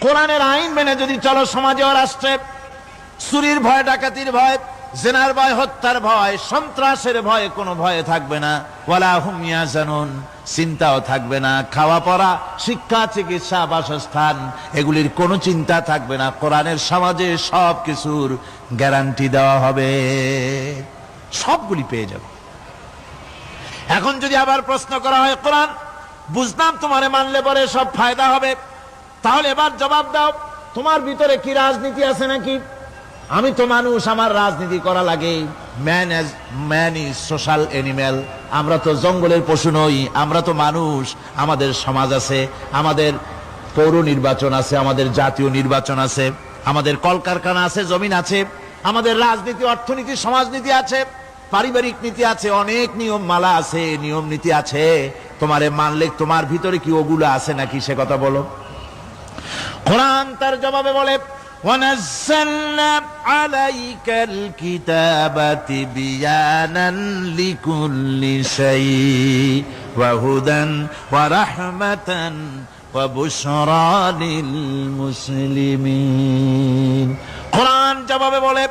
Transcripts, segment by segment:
কোরআনের আইন মেনে যদি চলো সমাজে ও রাষ্ট্রে, চুরির ভয়, ডাকাতির ভয়, জেনার ভয়, হত্যার ভয়, সন্ত্রাসের ভয় কোনো ভয়ে থাকবে না। ওয়ালা হুম ইয়াহজানুন, চিন্তাও থাকবে না। খাওয়া পড়া, শিক্ষা, চিকিৎসা, বাসস্থান, এগুলির কোনো চিন্তা থাকবে না। কোরআনের সমাজে সব কিছুর গ্যারান্টি দেওয়া হবে, সবগুলি পেয়ে যাবে। এখন যদি আবার প্রশ্ন করা হয়, কোরআন বুঝলাম তোমারে মানলে পরে সব ফায়দা হবে, তাহলে এবার জবাব দাও, তোমার ভিতরে কি রাজনীতি আছে নাকি? আমি তো মানুষ, আমার রাজনীতি করা লাগে। Man is social animal. আমরা তো জঙ্গলের পশু নই, আমরা তো মানুষ। আমাদের সমাজ আছে, আমাদের পৌর নির্বাচন আছে, আমাদের জাতীয় নির্বাচন আছে, আমাদের কলকারখানা আছে, জমিন আছে, আমাদের রাজনীতি, অর্থনীতি, সমাজনীতি আছে, পারিবারিক নীতি আছে, অনেক নিয়ম মালা আছে, নিয়ম নীতি আছে। তোমারে মানলে তোমার ভিতরে কি ওগুলো আছে নাকি, সে কথা বলো। কোরআন তার জবাবে বলে, وَنَزَّلْنَا عَلَيْكَ الْكِتَابَ تِبْيَانًا لِكُلِّ شَيْءٍ وَهُدًى وَرَحْمَةً وَبُشْرَى لِلْمُسْلِمِينَ। কোরআন জবাবে বলে,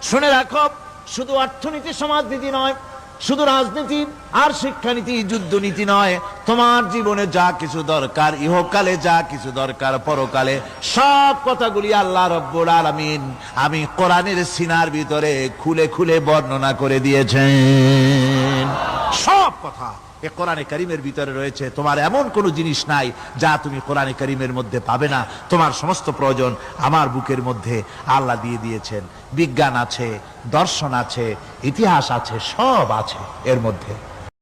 শুনে রাখো, শুধু অর্থনীতি সমাজনীতি নয়, শুধু রাজনীতি আর শিক্ষানীতি, যুদ্ধনীতি নয়, তোমার জীবনে যা কিছু দরকার, ইহকালে যা কিছু দরকার, পরকালে সব কথাগুলি আল্লাহ রব্বুল আলামিন আমি কোরআনের সিনার ভিতরে খুলে খুলে বর্ণনা করে দিয়েছেন। সব কথা এ কোরআনে কারীমের ভিতরে রয়েছে। তোমার এমন কোন জিনিস নাই যা তুমি কোরআনে কারীমের মধ্যে পাবে না। তোমার সমস্ত প্রয়োজন আমার বুকের মধ্যে আল্লাহ দিয়ে দিয়েছেন। বিজ্ঞান আছে, দর্শন আছে, ইতিহাস আছে, সব আছে এর মধ্যে।